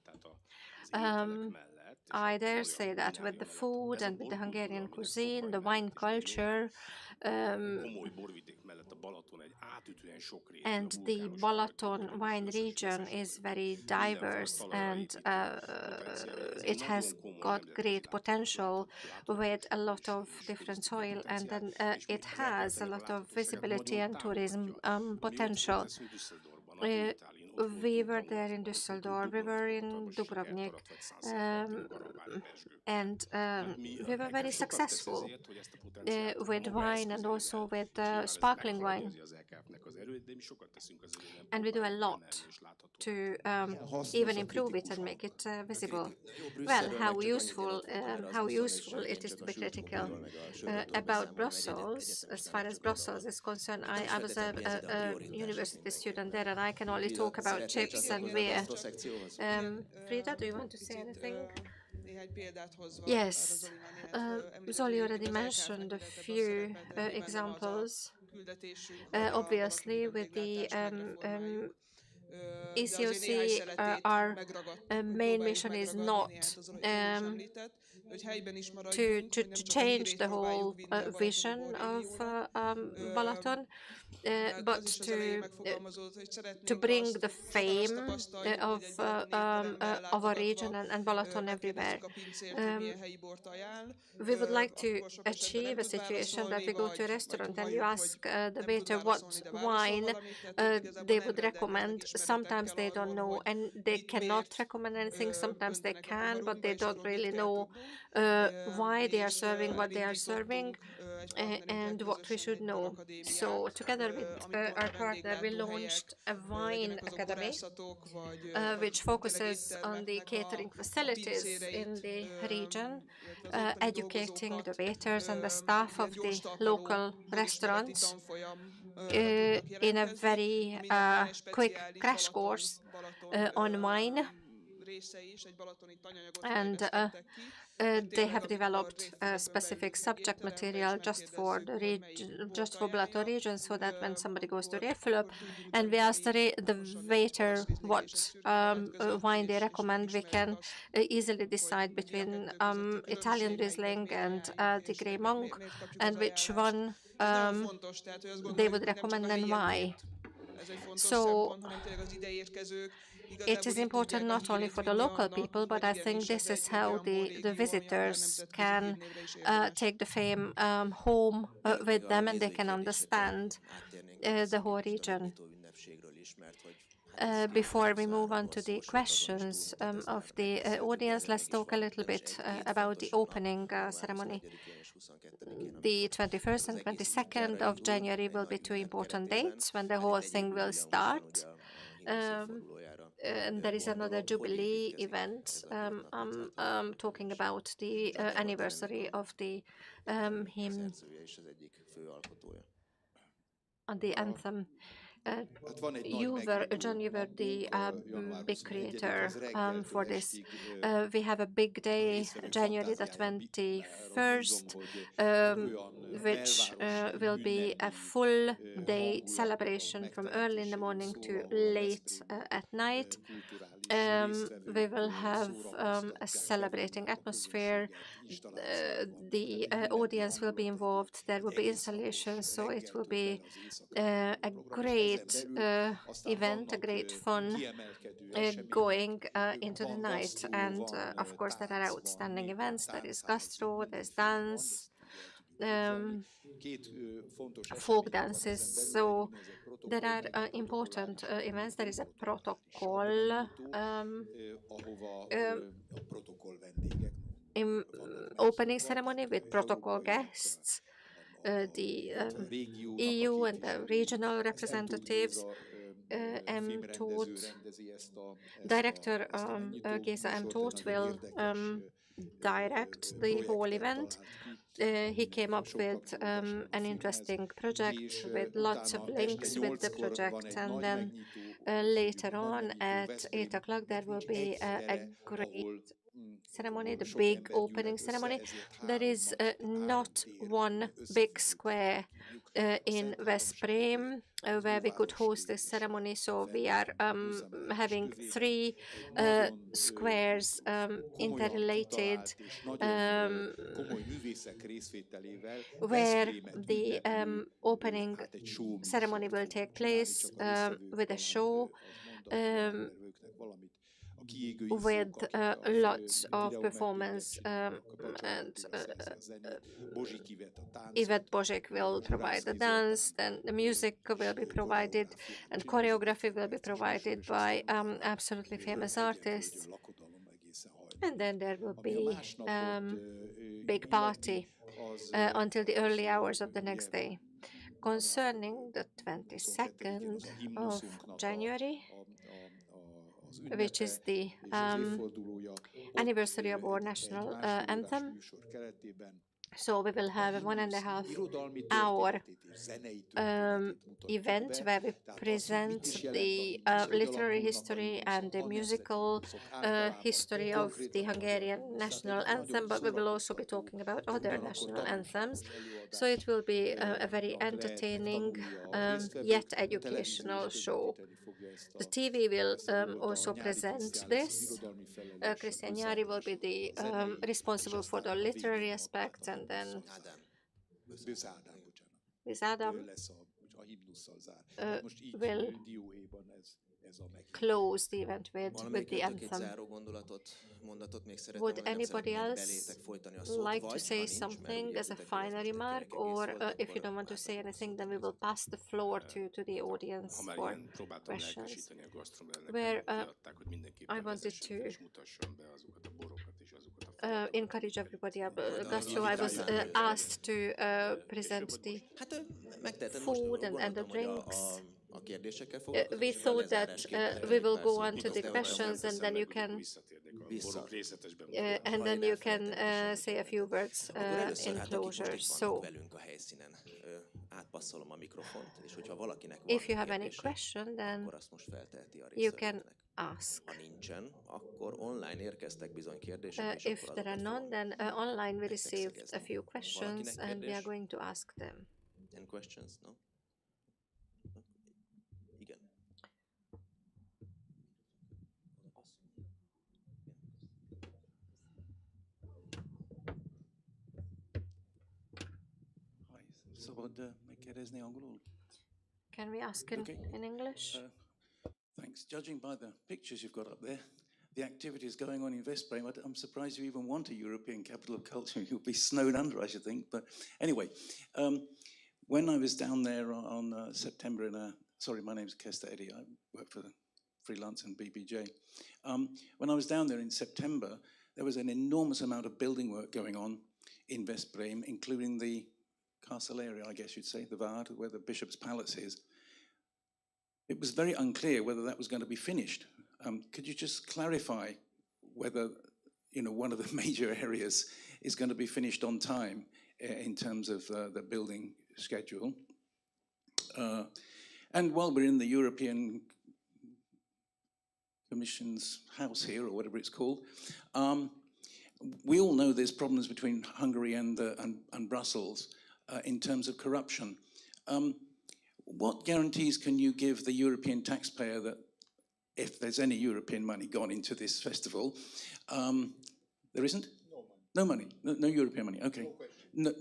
I dare say that with the food and with the Hungarian cuisine, the wine culture, um, and the Balaton wine region is very diverse, and it has got great potential with a lot of different soil, and then it has a lot of visibility and tourism potential. Uh, we were there in Düsseldorf, we were in Dubrovnik, um, and we were very successful with wine and also with sparkling wine. And we do a lot to even improve it and make it visible. Well, how useful it is to be critical about Brussels. As far as Brussels is concerned, I was a university student there, and I can only talk about chips and beer. Frida, do you want to say anything? Yes, Zoli already mentioned a few examples. Obviously, with the ECOC, our main mission is not to change the whole vision of Balaton, but to bring the fame of our region and Balaton everywhere. We would like to achieve a situation that we go to a restaurant and you ask the waiter what wine they would recommend. Sometimes they don't know and they cannot recommend anything. Sometimes they can, but they don't really know why they are serving what they are serving and what we should know. So together with our partner, we launched a wine academy which focuses on the catering facilities in the region, educating the waiters and the staff of the local restaurants in a very quick crash course on wine. And they have developed a specific subject material just for the region, just for Balaton region, so that when somebody goes to Réfülöp and we ask the waiter what wine they recommend, we can easily decide between Italian Riesling and the Grey Monk, and which one they would recommend and why. So it is important not only for the local people, but I think this is how the visitors can take the fame home with them and they can understand the whole region. Before we move on to the questions of the audience, let's talk a little bit about the opening ceremony. The 21st and 22nd of January will be two important dates when the whole thing will start. And there is another Jubilee event. I'm talking about the anniversary of the hymn on the anthem. John, you were the big creator for this. We have a big day, January the 21st, which will be a full day celebration from early in the morning to late at night. We will have a celebrating atmosphere. The audience will be involved. There will be installations, so it will be a great event, a great fun going into the night. And of course, there are outstanding events. There is gastro, there's dance, folk dances. So there are important events. There is a protocol opening ceremony with protocol guests, the EU and the regional representatives. Director Géza M. Tóth will direct the whole event. He came up with an interesting project with lots of links with the project, and then later on at 8 o'clock there will be a great ceremony, the big opening ceremony. There is not one big square in Veszprém where we could host this ceremony, so we are having 3 squares interrelated where the opening ceremony will take place with a show with lots of performance, and Yvette Bozsik will provide the dance, then the music will be provided and choreography will be provided by absolutely famous artists, and then there will be big party until the early hours of the next day. Concerning the 22nd of January, which is the anniversary of our national anthem. So we will have a 1.5-hour event where we present the literary history and the musical history of the Hungarian national anthem, but we will also be talking about other national anthems. So it will be a very entertaining yet educational show. The TV will also present this. Christian Nyáry will be the responsible for the literary aspects, and then Viz Ádám will close the event with the anthem. Would anybody else like to say something as a final remark, or if you don't want to say anything, then we will pass the floor to the audience for questions. Where I wanted to encourage everybody. Gastro, I was asked to present the food and the drinks. We thought that we will go on to the questions, and then you can say a few words in closure. So, if you have any question, then you can ask. If there are none, then online we received a few questions, and we are going to ask them. Any questions? No? Igen. Szabad megkérdezni angolul? Can we ask in English? Thanks. Judging by the pictures you've got up there, the activities going on in Veszprém, I'm surprised you even want a European capital of culture. You'll be snowed under, I should think. But anyway, when I was down there on September sorry, my name's Kester Eddy. I work for the freelance and BBJ. When I was down there in September, there was an enormous amount of building work going on in Veszprém, including the castle area, I guess you'd say, the Vad, where the bishop's palace is. It was very unclear whether that was going to be finished. Could you just clarify whether, one of the major areas is going to be finished on time in terms of the building schedule? And while we're in the European Commission's house here, or whatever it's called, we all know there's problems between Hungary and Brussels in terms of corruption. What guarantees can you give the European taxpayer that if there's any European money gone into this festival, there isn't? No money. No European money. Okay. No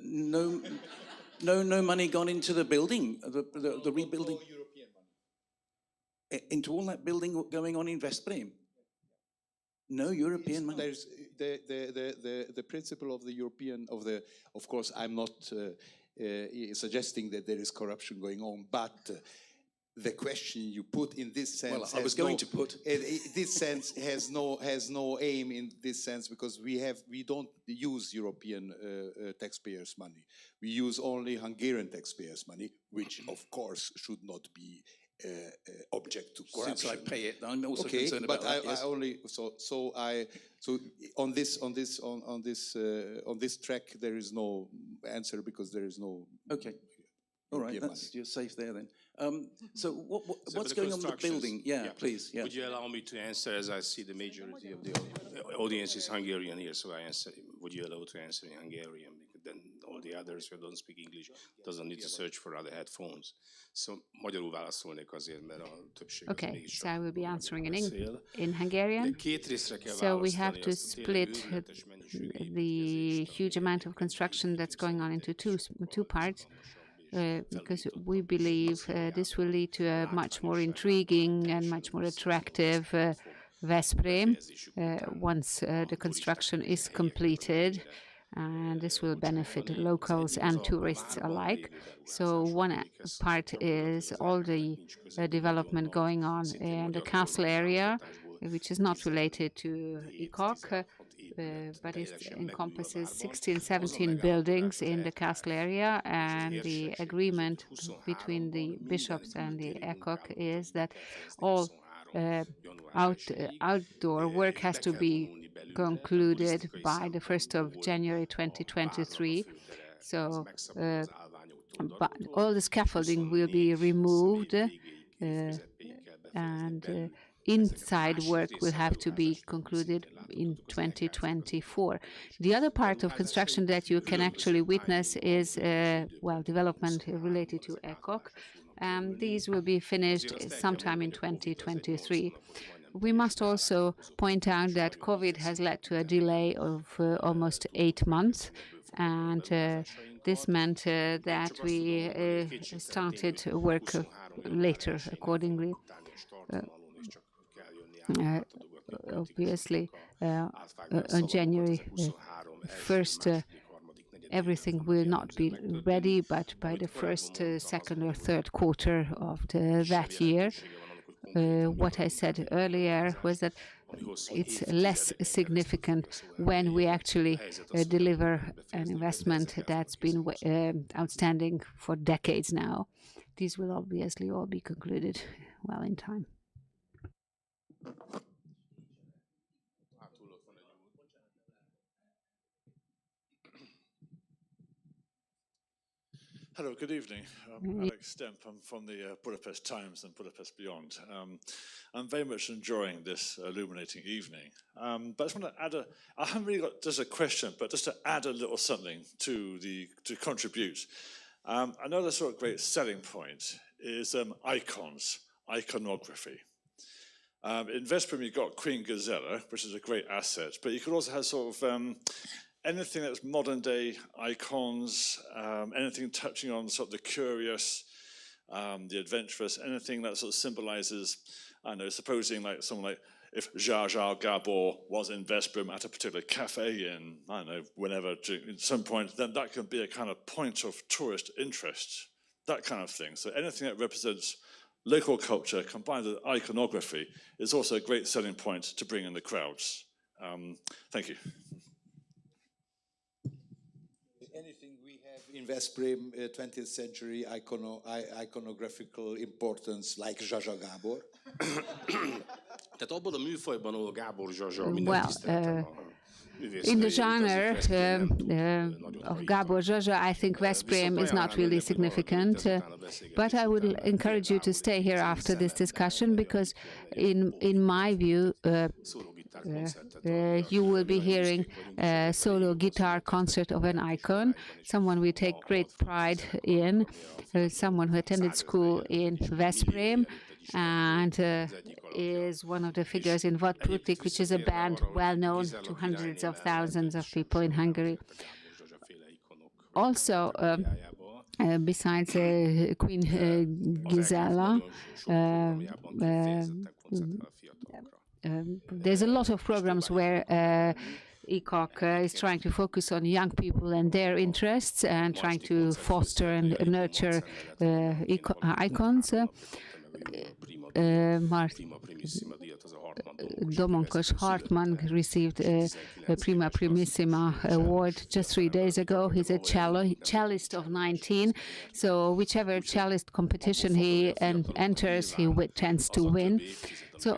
money gone into the building, the rebuilding. No European money. Into all that building going on in Veszprém. No European money. There's the principle of the European of course I'm not suggesting that there is corruption going on, but the question you put in this sense, well, I was going to put this sense has no aim in this sense, because we don't use European taxpayers' money. We use only Hungarian taxpayers' money, which of course should not be object to corruption. Since I pay it, I'm also concerned about that. Yes. I only so on this track there is no answer, because there is no. Okay, all right, you're safe there then. So what's going on with the building? Yeah, please. Yeah. Would you allow me to answer, as I see the majority of the audience is Hungarian here, so I answer. Would you allow to answer in Hungarian? Because then all the others who don't speak English doesn't need to search for other headphones. So magyarul válaszolnék azért, mert a többség az Okay, mégis so I will be answering in beszél. in Hungarian. Két részre kell So we have választani to azt a tényleg split őrületes mennyiségű the huge amount of construction that's going on into two parts. Because we believe this will lead to a much more intriguing and much more attractive Veszprém once the construction is completed, and this will benefit locals and tourists alike. So one part is all the development going on in the castle area, which is not related to ECOC, but it encompasses 16, 17 buildings in the castle area, and the agreement between the bishops and the ECOC is that all outdoor work has to be concluded by the 1st of January 2023. So but all the scaffolding will be removed, and inside work will have to be concluded in 2024. The other part of construction that you can actually witness is, development related to ECOC. These will be finished sometime in 2023. We must also point out that COVID has led to a delay of almost 8 months, and this meant that we started work later accordingly. Obviously, on January 1st, everything will not be ready, but by the first, second, or third quarter of that year. What I said earlier was that it's less significant when we actually deliver an investment that's been outstanding for decades now. These will obviously all be concluded well in time. Hello, good evening. I'm Alex Stemp. I'm from the Budapest Times and Budapest Beyond. I'm very much enjoying this illuminating evening. But I just want to add I haven't really got just a question, but just to add a little something to contribute. I know the sort of great selling point is icons, iconography. In Veszprém, you've got Queen Gazella, which is a great asset, but you could also have sort of anything that's modern day icons, anything touching on sort of the curious, the adventurous, anything that sort of symbolizes, I don't know, supposing like someone like if Jar Gabor was in Veszprém at a particular cafe in, I don't know, whenever, at some point, then that can be a kind of point of tourist interest, that kind of thing. So anything that represents local culture combined with iconography is also a great selling point to bring in the crowds. Thank you. Anything we have in Veszprém 20th century iconographical importance like Zsa Gábor? Tehát abban a műfajban, ahol Gábor Zsazsa, in the genre of Gábor Zsazsa, I think Veszprém is not really significant, but I would encourage you to stay here after this discussion, because in my view, you will be hearing a solo guitar concert of an icon, someone we take great pride in, someone who attended school in Veszprém, and is one of the figures in Vad Fruttik, which is a band well known to hundreds of thousands of people in Hungary. Also, besides Queen Gisela, there's a lot of programs where ECOC is trying to focus on young people and their interests and trying to foster and nurture icons. Domonkos Hartman received a Prima Primissima award just 3 days ago. He's a cellist of 19, so whichever cellist competition he enters, he tends to win. So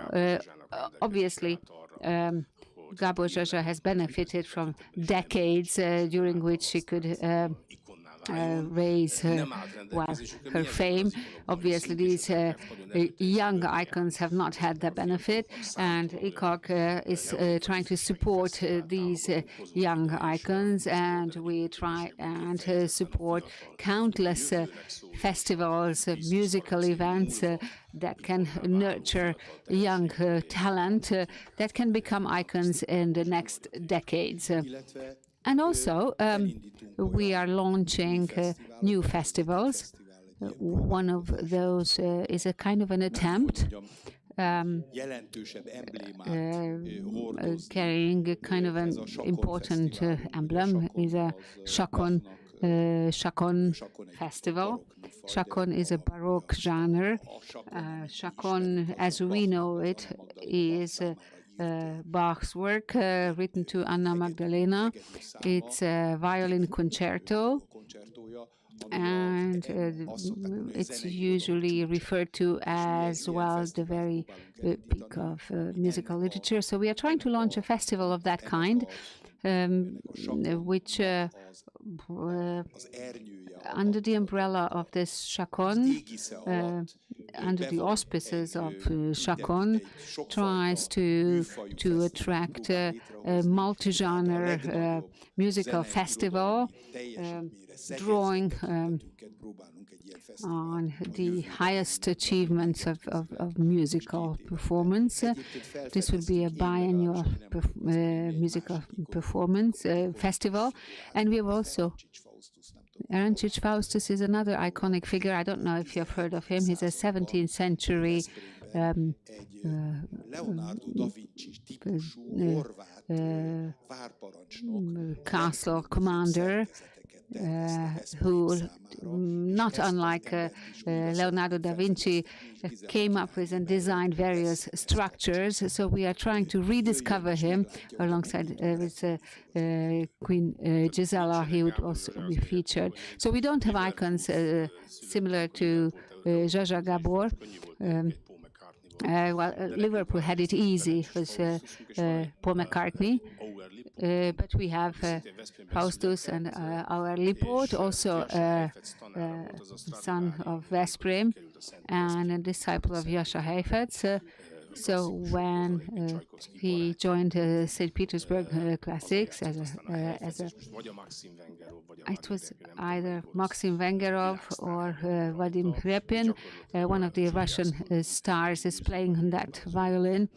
obviously, Gábor Zsazsa has benefited from decades during which he could raise her fame. Obviously, these young icons have not had the benefit, and ECOC is trying to support these young icons, and we try and support countless festivals, musical events that can nurture young talent that can become icons in the next decades. And also, we are launching new festivals. One of those is a kind of an attempt carrying a kind of an important emblem, is a Sakon festival. Sakon is a Baroque genre. Sakon, as we know it, is Bach's work written to Anna Magdalena. It's a violin concerto, and it's usually referred to as well the very peak of musical literature. So we are trying to launch a festival of that kind, which under the umbrella of this Sakon, under the auspices of Sakon, tries to attract a multi-genre musical festival, drawing on the highest achievements of musical performance. This would be a biannual musical performance festival. And we have also Arancic Faustus is another iconic figure. I don't know if you've heard of him. He's a 17th century castle commander, who, not unlike Leonardo da Vinci, came up with and designed various structures. So we are trying to rediscover him alongside with Queen Gisela. He would also be featured. So we don't have icons similar to Zsa Zsa Gabor. Liverpool had it easy with Paul McCartney, but we have Faustus and our Likó, also son of Veszprém and a disciple of Jascha Heifetz. So when he joined St. Petersburg Classics as a it was either Maxim Vengerov or Vadim Repin, one of the Russian stars, is playing on that violin,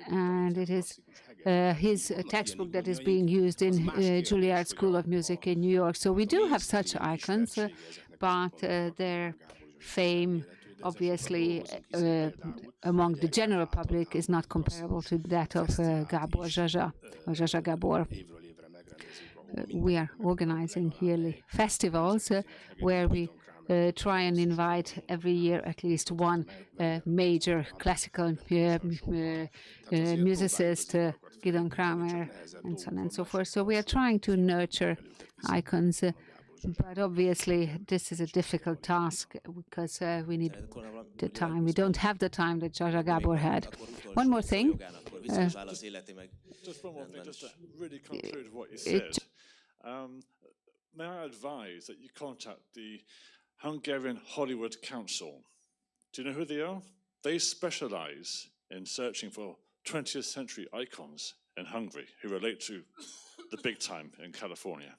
and it is his textbook that is being used in Juilliard School of Music in New York. So we do have such icons, but their fame, obviously, among the general public is not comparable to that of Gabor Zsa Zsa Gabor. We are organizing yearly festivals where we try and invite every year at least one major classical musicist, Gideon Kramer, and so on and so forth. So we are trying to nurture icons, but obviously this is a difficult task because we need the time. We don't have the time that Zsa Zsa Gabor had. One more thing. Just one more thing, just to really conclude what you said. May I advise that you contact the Hungarian Hollywood Council. Do you know who they are? They specialize in searching for 20th century icons in Hungary who relate to the big time in California.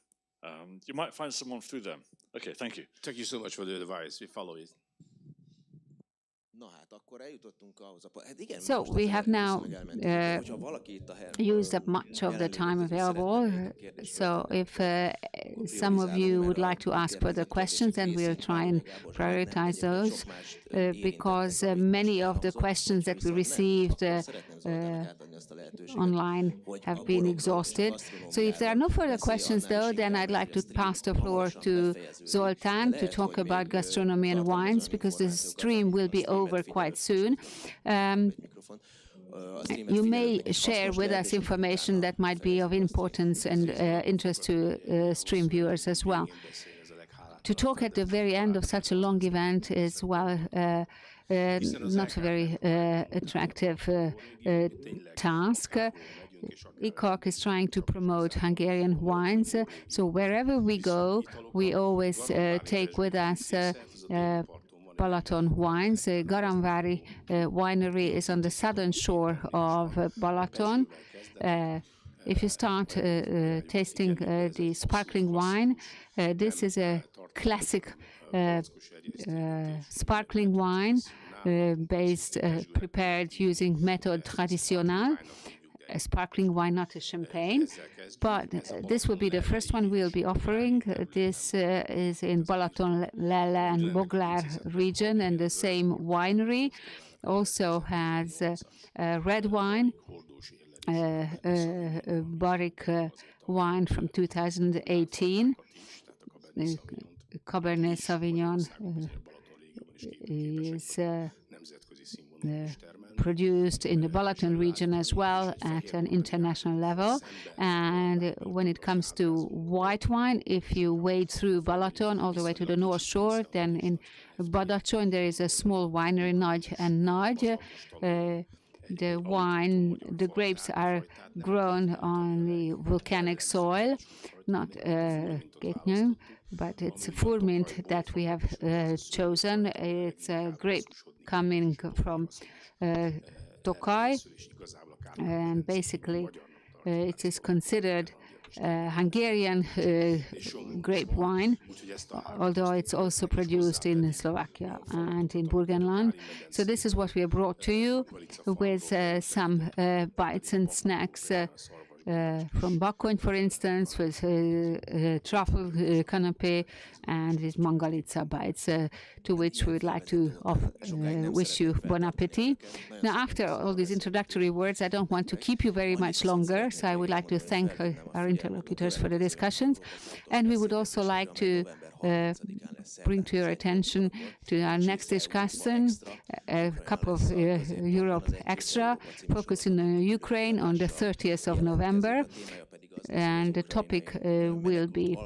You might find someone through them. Okay, thank you. Thank you so much for the advice. We follow it. So we have now used up much of the time available. So if some of you would like to ask further questions, then we'll try and prioritize those, because many of the questions that we received online have been exhausted. So if there are no further questions, though, then I'd like to pass the floor to Zoltán to talk about gastronomy and wines, because the stream will be over quite soon. You may share with us information that might be of importance and interest to stream viewers as well. To talk at the very end of such a long event is, well, not a very attractive task. ECOC is trying to promote Hungarian wines. So wherever we go, we always take with us Balaton wines. Garamvári winery is on the southern shore of Balaton. If you start tasting the sparkling wine, this is a classic sparkling wine prepared using méthode traditionnelle, a sparkling wine, not a champagne. But this will be the first one we'll be offering. This is in Balaton, Lelle and Boglár region, and the same winery also has red wine, barrique wine from 2018. Cabernet Sauvignon is produced in the Balaton region as well at an international level. And when it comes to white wine, if you wade through Balaton all the way to the North Shore, then in Badacsony there is a small winery, Nagy and Nagy. The grapes are grown on the volcanic soil, not Gétnyő, but it's a Furmint that we have chosen. It's a grape coming from Tokaj, and basically it is considered Hungarian grape wine, although it's also produced in Slovakia and in Burgenland. So this is what we have brought to you with some bites and snacks from Bakony, for instance, with truffle canapé and with mangalitsa bites, to which we would like to wish you bon appétit. Now, after all these introductory words, I don't want to keep you very much longer, so I would like to thank our interlocutors for the discussions, and we would also like to bring to your attention to our next discussion, a cup of Europe Extra, focusing on Ukraine on the 30th of November. And the topic will be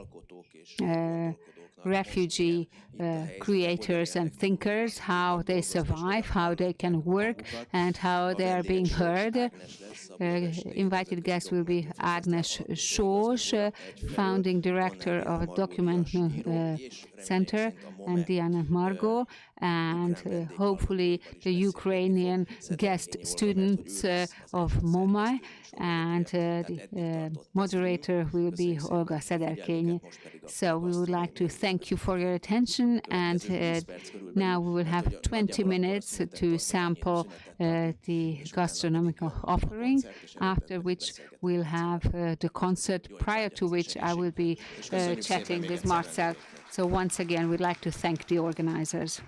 refugee creators and thinkers, how they survive, how they can work, and how they are being heard. Invited guest will be Ágnes Sós, founding director of a document center, and Diana Margot, and hopefully the Ukrainian guest students of MOMAI, and the moderator will be Olga Szederkény. So we would like to thank you for your attention, and now we will have 20 minutes to sample the gastronomic offering, after which we'll have the concert, prior to which I will be chatting with Marcell. So once again, we'd like to thank the organizers.